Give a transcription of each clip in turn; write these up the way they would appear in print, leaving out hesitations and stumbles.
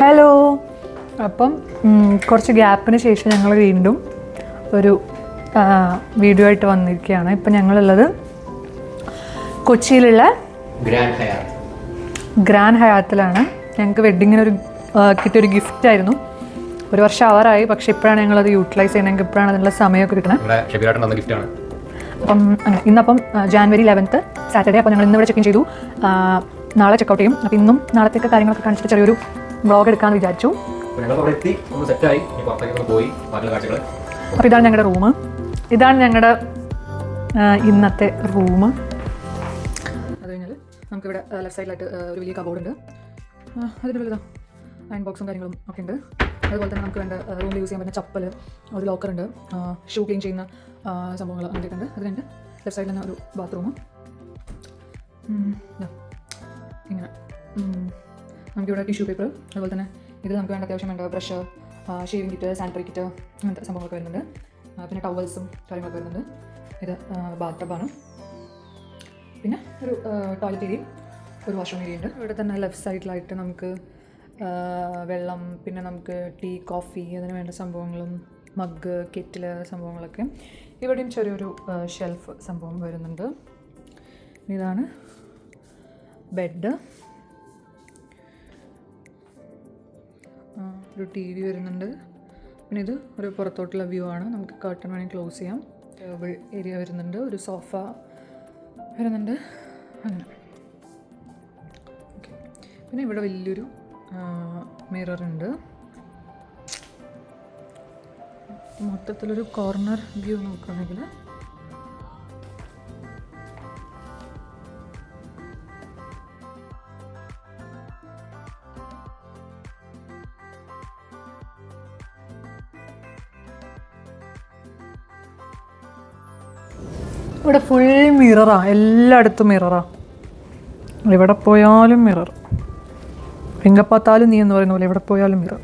Hello. അപ്പം കുറച്ച് ഗ്യാപ്പിന് ശേഷം ഞങ്ങൾ വീണ്ടും ഒരു വീഡിയോ ആയിട്ട് വന്നിരിക്കുകയാണ്. ഇപ്പം ഞങ്ങളുള്ളത് കൊച്ചിയിലുള്ള ഗ്രാൻഡ് ഹയാത്തിലാണ്. ഞങ്ങൾക്ക് വെഡ്ഡിങ്ങിനൊരു കിട്ടിയൊരു ഗിഫ്റ്റായിരുന്നു. ഒരു വർഷം ആവാറായി, പക്ഷെ ഇപ്പോഴാണ് ഞങ്ങളത് യൂട്ടിലൈസ് ചെയ്യുന്നത്. ഇപ്പോഴാണ് അതിനുള്ള സമയമൊക്കെ കിട്ടുന്നത്. അപ്പം ഇന്നപ്പം ജാനുവരി 11 സാറ്റർഡേ. അപ്പോൾ ഞങ്ങൾ ഇന്നിവിടെ ചെക്ക് ഇൻ ചെയ്തു. നാളെ ചെക്കൗട്ട് ചെയ്യും. അപ്പോൾ ഇന്നും നാളത്തേക്ക് കാര്യങ്ങളൊക്കെ കാണിച്ചിട്ട് ചെറിയൊരു വ്ളോഗ് എടുക്കാമെന്ന് വിചാരിച്ചു. അപ്പോൾ ഇതാണ് ഞങ്ങളുടെ റൂം. ഇതാണ് ഞങ്ങളുടെ ഇന്നത്തെ റൂം. അത് കഴിഞ്ഞാൽ നമുക്കിവിടെ ലെഫ്റ്റ് സൈഡിലായിട്ട് ഒരു വലിയ കബോർഡ് ഉണ്ട്. അതിൻ്റെ ഉള്ളിൽ അയൺ ബോക്സും കാര്യങ്ങളും ഒക്കെ ഉണ്ട്. അതുപോലെ തന്നെ നമുക്ക് വേണ്ട റൂമിൽ യൂസ് ചെയ്യാൻ പറ്റുന്ന ചപ്പൽ, ഒരു ലോക്കറുണ്ട്, ഷൂ ക്ലീൻ ചെയ്യുന്ന സംഭവങ്ങൾ അങ്ങനെയൊക്കെ ഉണ്ട്. അത് കഴിഞ്ഞ് ലെഫ്റ്റ് സൈഡിൽ തന്നെ ഒരു ബാത്റൂം. ഇങ്ങനെ നമുക്കിവിടെ ടിഷ്യൂ പേപ്പർ, അതുപോലെ തന്നെ ഇത് നമുക്ക് വേണ്ട അത്യാവശ്യം വേണ്ട brush, shaving kit, sanitary kit, അങ്ങനത്തെ സംഭവങ്ങളൊക്കെ വരുന്നുണ്ട്. പിന്നെ ടവൽസും കാര്യങ്ങളൊക്കെ വരുന്നുണ്ട്. ഇത് ബാത്ത് ടബാണ്. പിന്നെ ഒരു ടോയ്ലറ്റ് ഏരിയയും ഒരു വാഷ്റൂം ഏരിയ ഉണ്ട്. ഇവിടെ തന്നെ ലെഫ്റ്റ് സൈഡിലായിട്ട് നമുക്ക് വെള്ളം, പിന്നെ നമുക്ക് ടീ, കോഫി, അതിന് വേണ്ട സംഭവങ്ങളും, മഗ്, കെറ്റിൽ സംഭവങ്ങളൊക്കെ. ഇവിടെയും ചെറിയൊരു ഷെൽഫ് സംഭവം വരുന്നുണ്ട്. ഇതാണ് ബെഡ്. ഒരു ടി വി വരുന്നുണ്ട്. പിന്നെ ഇത് ഒരു പുറത്തോട്ടുള്ള വ്യൂ ആണ്. നമുക്ക് കർട്ടൻ വേണമെങ്കിൽ ക്ലോസ് ചെയ്യാം. ടേബിൾ ഏരിയ വരുന്നുണ്ട്. ഒരു സോഫ വരുന്നുണ്ട്. അങ്ങനെ ഓക്കെ. പിന്നെ ഇവിടെ വലിയൊരു മിററുണ്ട്. മൊത്തത്തിലൊരു കോർണർ വ്യൂ നോക്കുകയാണെങ്കിൽ ഇവിടെ ഫുൾ മിററാ. എല്ലായിടത്തും മിററാ. എവിടെ പോയാലും മിറർ. എങ്കപ്പാത്താലും നീ എന്ന് പറയുന്ന പോലെ എവിടെ പോയാലും mirror.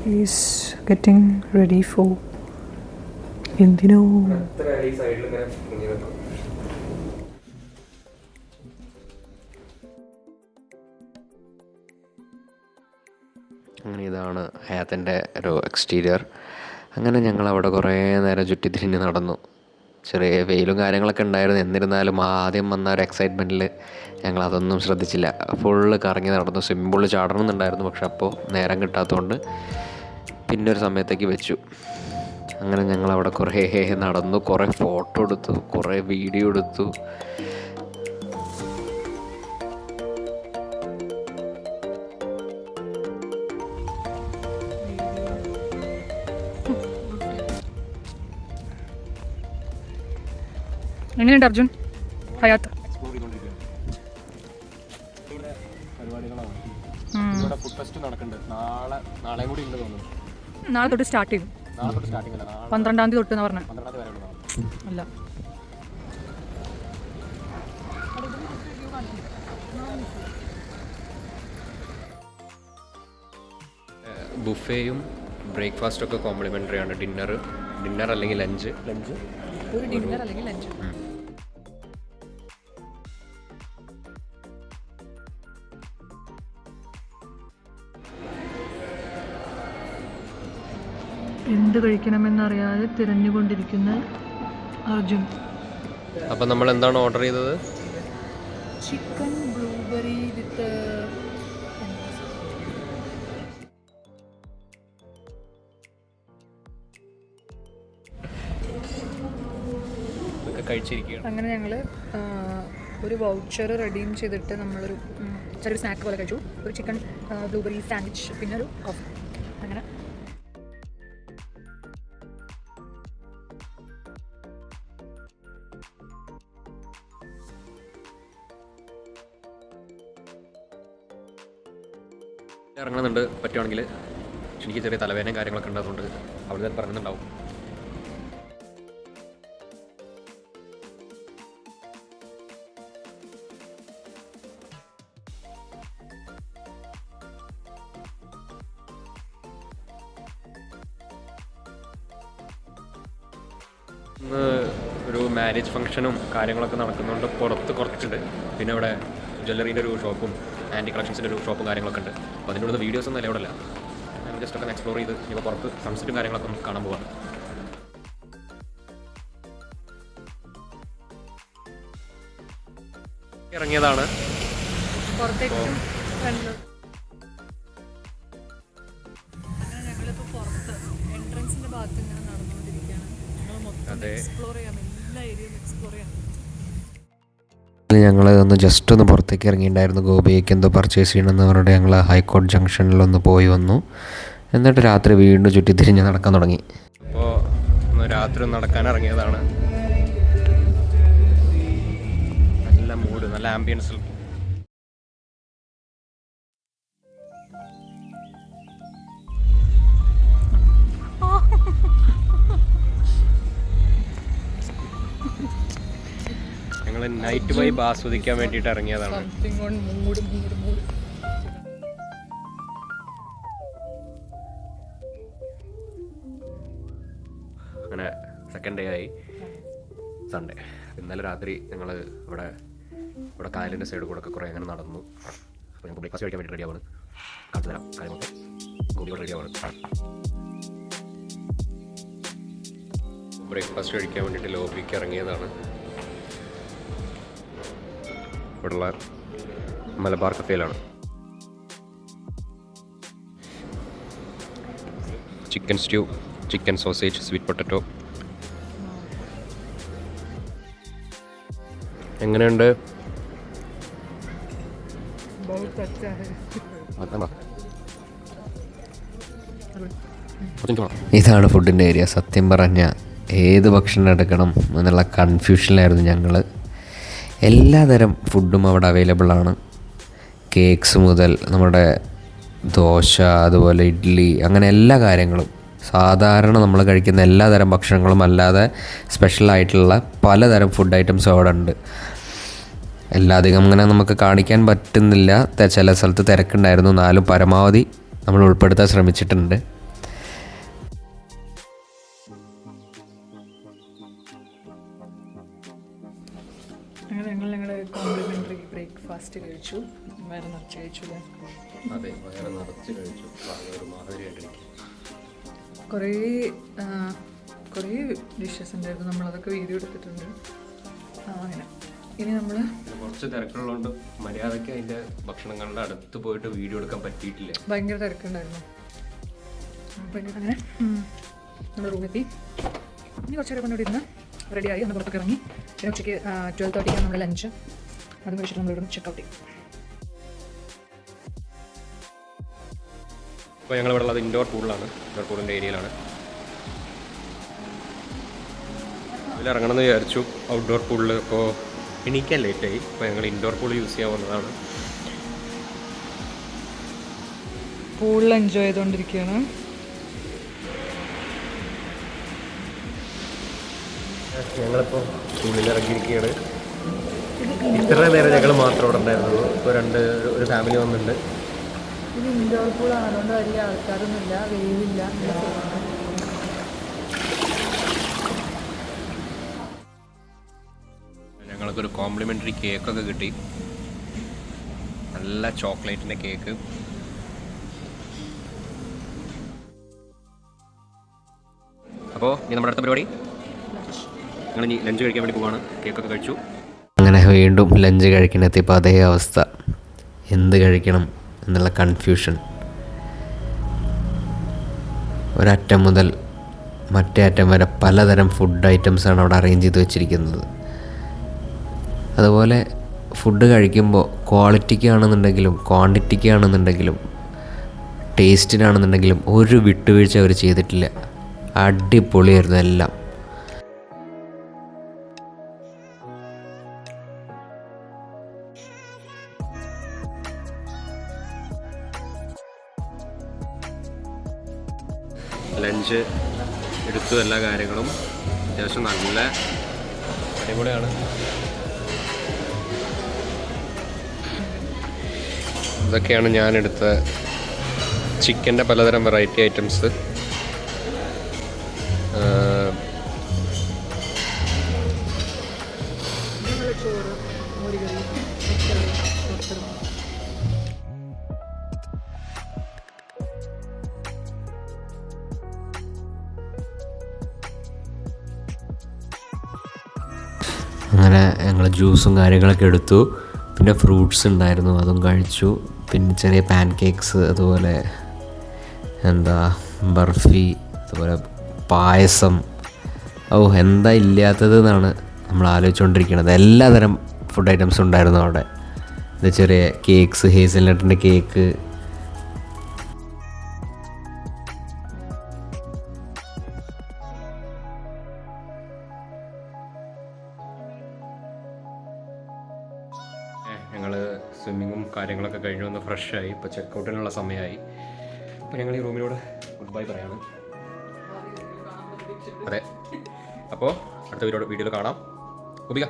He's getting ready for എന്തിനോ. അങ്ങനെ ഇതാണ് ഹയാത്തിൻ്റെ ഒരു എക്സ്റ്റീരിയർ. അങ്ങനെ ഞങ്ങളവിടെ കുറേ നേരം ചുറ്റിത്തിരിഞ്ഞ് നടന്നു. ചെറിയ വെയിലും കാര്യങ്ങളൊക്കെ ഉണ്ടായിരുന്നു. എന്നിരുന്നാലും ആദ്യം വന്ന ഒരു എക്സൈറ്റ്മെൻറ്റിൽ ഞങ്ങളതൊന്നും ശ്രദ്ധിച്ചില്ല. ഫുള്ള് കറങ്ങി നടന്നു. സ്വിമ്മിംഗ് പൂളിൽ ചാടണമെന്നുണ്ടായിരുന്നു, പക്ഷെ അപ്പോൾ നേരം കിട്ടാത്തതുകൊണ്ട് പിന്നെ ഒരു സമയത്തേക്ക് വെച്ചു. അങ്ങനെ ഞങ്ങളവിടെ കുറേ നടന്നു, കുറേ ഫോട്ടോ എടുത്തു, കുറേ വീഡിയോ എടുത്തു. എങ്ങനെയുണ്ട് അർജുൻ ഹയാത്ത്? നാളെ തൊട്ട് സ്റ്റാർട്ട് ചെയ്തു. 12-ാം തീയതി തൊട്ട് പറഞ്ഞ അല്ല. ബുഫേയും ബ്രേക്ക്ഫാസ്റ്റൊക്കെ കോംപ്ലിമെൻ്ററി ആണ്. ഡിന്നർ അല്ലെങ്കിൽ ലഞ്ച് ഒരു ഡിന്നർ അല്ലെങ്കിൽ ലഞ്ച്. എന്ത് കഴിക്കണമെന്നറിയാതെ തിരഞ്ഞുകൊണ്ടിരിക്കുന്ന അർജുൻ. അപ്പം നമ്മൾ എന്താണ് ഓർഡർ ചെയ്തത്? ചിക്കൻ ബ്ലൂബെറി വിത്ത് കഴിച്ചിരിക്കുകയാണ്. അങ്ങനെ ഞങ്ങൾ ഒരു വൗച്ചർ റെഡീം ചെയ്തിട്ട് നമ്മളൊരു ചെറിയൊരു സ്നാക്ക് പോലെ കഴിച്ചു. ഒരു ചിക്കൻ ബ്ലൂബെറി സാൻഡ്വിച്ച്, പിന്നെ ഒരു കോഫി. അങ്ങനെ ഇറങ്ങുന്നുണ്ട്. പറ്റുവാണെങ്കിൽ എനിക്ക് ചെറിയ തലവേദനയും കാര്യങ്ങളൊക്കെ ഉണ്ട്, അതുകൊണ്ട് അവിടെ തന്നെ പറയുന്നുണ്ടാവും. ഇന്ന് ഒരു മാരേജ് ഫംഗ്ഷനും കാര്യങ്ങളൊക്കെ നടക്കുന്നുണ്ട്. പുറത്ത് കുറച്ചുണ്ട്. പിന്നെ അവിടെ ജ്വല്ലറീൻ്റെ ഒരു ഷോപ്പും ആൻറ്റി കളക്ഷൻസിൻ്റെ ഒരു ഷോപ്പും കാര്യങ്ങളൊക്കെ ഉണ്ട്. അപ്പോൾ അതിൻ്റെ ഉള്ള വീഡിയോസ് ഒന്നും അല്ല ഇവിടെ അല്ല. ഞങ്ങൾ ജസ്റ്റ് ഒക്കെ എക്സ്പ്ലോർ ചെയ്ത് ഇപ്പോൾ പുറത്ത് സൺസെറ്റും കാര്യങ്ങളൊക്കെ ഒന്ന് കാണാൻ പോവാണ്. ഇറങ്ങിയതാണ്. അതെ, ഞങ്ങൾ ഒന്ന് ജസ്റ്റ് ഒന്ന് പുറത്തേക്ക് ഇറങ്ങിയിട്ടുണ്ടായിരുന്നു. ഗോപിയേക്ക് എന്തോ പർച്ചേസ് ചെയ്യണമെന്ന് പറഞ്ഞിട്ട് ഞങ്ങൾ ഹൈക്കോർട്ട് ജംഗ്ഷനിലൊന്ന് പോയി വന്നു. എന്നിട്ട് രാത്രി വീണ്ടും ചുറ്റിത്തിരിഞ്ഞ് നടക്കാൻ തുടങ്ങി. അപ്പോൾ ഒന്ന് രാത്രി നടക്കാൻ ഇറങ്ങിയതാണ്. നല്ല മൂഡ്, നല്ല ആംബിയൻസിൽ. ഞങ്ങൾ നൈറ്റ് വൈബ് ആസ്വദിക്കാൻ വേണ്ടിയിട്ട് ഇറങ്ങിയതാണ്. അങ്ങനെ സെക്കൻഡ് ഡേ ആയി, സൺഡേ. ഇന്നലെ രാത്രി ഞങ്ങൾ ഇവിടെ കായലിൻ്റെ സൈഡിൽ കൂടെ ഒക്കെ കുറേ അങ്ങനെ നടന്നു. അപ്പോൾ ഞങ്ങൾക്ക് ബ്രേക്ക്ഫാസ്റ്റ് കഴിക്കാൻ വേണ്ടി റെഡിയാവാണ്. കാണിച്ചു തരാം കാര്യങ്ങളൊക്കെ. ഗോപിയോട് റെഡിയാവാണ്. ബ്രേക്ക്ഫാസ്റ്റ് കഴിക്കാൻ വേണ്ടിയിട്ട് ലോബിക്ക് ഇറങ്ങിയതാണ്. ഇവിടെയുള്ള മലബാർ കഫേയിലാണ്. Chicken stew, chicken sausage, sweet potato. എങ്ങനെയുണ്ട്? ഇതാണ് ഫുഡിൻ്റെ ഏരിയ. സത്യം പറഞ്ഞാൽ ഏത് ഭക്ഷണം എടുക്കണം എന്നുള്ള കൺഫ്യൂഷനിലായിരുന്നു ഞങ്ങൾ. എല്ലാതരം ഫുഡും അവിടെ അവൈലബിളാണ്. കേക്ക്സ് മുതൽ നമ്മുടെ ദോശ, അതുപോലെ ഇഡ്ഡലി, അങ്ങനെ എല്ലാ കാര്യങ്ങളും, സാധാരണ നമ്മൾ കഴിക്കുന്ന എല്ലാതരം ഭക്ഷണങ്ങളും അല്ലാതെ സ്പെഷ്യലായിട്ടുള്ള പലതരം ഫുഡ് ഐറ്റംസും അവിടെ ഉണ്ട്. എല്ലാധികം അങ്ങനെ നമുക്ക് കാണിക്കാൻ പറ്റുന്നില്ല. ചില സ്ഥലത്ത് തിരക്കുണ്ടായിരുന്നു. എന്നാലും പരമാവധി നമ്മൾ ഉൾപ്പെടുത്താൻ ശ്രമിച്ചിട്ടുണ്ട്. അങ്ങനെ ഞങ്ങളുടെ കോംപ്ലിമെൻ്ററി ബ്രേക്ക്ഫാസ്റ്റ് കഴിച്ചു. വയറ് നിറച്ച് കഴിച്ചു. അതെ, വയറ് നിറച്ച് കഴിച്ചു. കുറേ ഡിഷസ് ഉണ്ടായിരുന്നു. നമ്മളതൊക്കെ വീഡിയോ എടുത്തിട്ടുണ്ട്. അങ്ങനെ ഇനി നമ്മൾ കുറച്ച് തിരക്കുള്ളതുകൊണ്ട് മര്യാദയ്ക്ക് അതിൻ്റെ ഭക്ഷണങ്ങളുടെ അടുത്ത് പോയിട്ട് വീഡിയോ എടുക്കാൻ പറ്റിയിട്ടില്ല. ഭയങ്കര തിരക്കുണ്ടായിരുന്നു. പിന്നെ അങ്ങനെ നമ്മൾ റൂമെത്തി. ഇനി കുറച്ച് നേരം കൊണ്ടുകൂടി ഇരുന്ന് റെഡിയായി ഒന്ന് പുറത്തൊക്കെ ഇറങ്ങി. പിന്നെ ഉച്ചയ്ക്ക് 12:30 നമ്മുടെ ലഞ്ച്. അതും കഴിച്ചിട്ട് നമ്മൾ ഇവിടെ ചെക്ക് ഔട്ട് ചെയ്യും. ഇപ്പോൾ ഞങ്ങൾ ഇവിടെ ഉള്ളത് ഇൻഡോർ പൂളിലാണ്. ഇൻഡോർ പൂളിൻ്റെ ഏരിയയിലാണ്. ഇതിലിറങ്ങണമെന്ന് വിചാരിച്ചു ഔട്ട്ഡോർ പൂളിൽ. ഇപ്പോൾ എണീക്കാൻ ലേറ്റായി. ഇപ്പോൾ ഞങ്ങൾ ഇൻഡോർ പൂൾ യൂസ് ചെയ്യാവുന്നതാണ്. പൂളിൽ എൻജോയ് ചെയ്തുകൊണ്ടിരിക്കുകയാണ്. ഞങ്ങളിപ്പോൾ പൂളിൽ ഇറങ്ങിയിരിക്കുകയാണ്. ഇത്ര നേരം ഞങ്ങൾ മാത്രം ഇവിടെ ഉണ്ടായിരുന്നുള്ളൂ. ഇപ്പോൾ ഒരു ഫാമിലി വന്നിട്ടുണ്ട്. ഇത് ഇൻഡോർ പൂളാണ്, അതുകൊണ്ട് വലിയ ആൾക്കാരൊന്നുമില്ല, വെയിലില്ല. ഞങ്ങൾക്കൊരു കോംപ്ലിമെൻ്ററി കേക്കൊക്കെ കിട്ടി. നല്ല ചോക്ലേറ്റിൻ്റെ കേക്ക്. അപ്പോൾ ഇനി നമ്മുടെ അടുത്ത പരിപാടി ഞങ്ങൾ ഇനി ലഞ്ച് കഴിക്കാൻ വേണ്ടി പോവാണ്. കേക്കൊക്കെ കഴിച്ചു. അങ്ങനെ വീണ്ടും ലഞ്ച് കഴിക്കണെത്തിയപ്പോൾ അതേ അവസ്ഥ. എന്ത് കഴിക്കണം എന്നുള്ള കൺഫ്യൂഷൻ. ഒരറ്റം മുതൽ മറ്റേ അറ്റം വരെ പലതരം ഫുഡ് ഐറ്റംസാണ് അവിടെ അറേഞ്ച് ചെയ്ത് വെച്ചിരിക്കുന്നത്. അതുപോലെ ഫുഡ് കഴിക്കുമ്പോൾ ക്വാളിറ്റിക്കാണെന്നുണ്ടെങ്കിലും ക്വാണ്ടിറ്റിക്കാണെന്നുണ്ടെങ്കിലും ടേസ്റ്റിനാണെന്നുണ്ടെങ്കിലും ഒരു വിട്ടുവീഴ്ച അവർ ചെയ്തിട്ടില്ല. അടിപൊളിയായിരുന്നു എല്ലാം. ലഞ്ച് എടുത്തു, എല്ലാ കാര്യങ്ങളും അത്യാവശ്യം നല്ല അടിപൊളിയാണ്. ഇതൊക്കെയാണ് ഞാനെടുത്ത ചിക്കൻ്റെ പലതരം വെറൈറ്റി ഐറ്റംസ്. അങ്ങനെ ഞങ്ങൾ ജ്യൂസും കാര്യങ്ങളൊക്കെ എടുത്തു. പിന്നെ ഫ്രൂട്ട്സ് ഉണ്ടായിരുന്നു, അതും കഴിച്ചു. പിന്നെ ചെറിയ പാൻ കേക്ക്സ്, അതുപോലെ ബർഫി, അതുപോലെ പായസം. എന്താ ഇല്ലാത്തത് എന്നാണ് നമ്മൾ ആലോചിച്ചുകൊണ്ടിരിക്കുന്നത്. എല്ലാതരം ഫുഡ് ഐറ്റംസും ഉണ്ടായിരുന്നു അവിടെ. ഇത് ചെറിയ കേക്ക്സ്, ഹേസൽനട്ടിൻ്റെ കേക്ക്. ഞങ്ങൾ സ്വിമ്മിങ്ങും കാര്യങ്ങളൊക്കെ കഴിഞ്ഞു വന്ന് ഫ്രഷായി. ഇപ്പോൾ ചെക്കൗട്ടിനുള്ള സമയമായി. അപ്പോൾ ഞങ്ങൾ ഈ റൂമിനോട് ഗുഡ് ബൈ പറയാണ്. അതെ, അപ്പോൾ അടുത്ത വീഡിയോയിൽ കാണാം. ഗോപിക,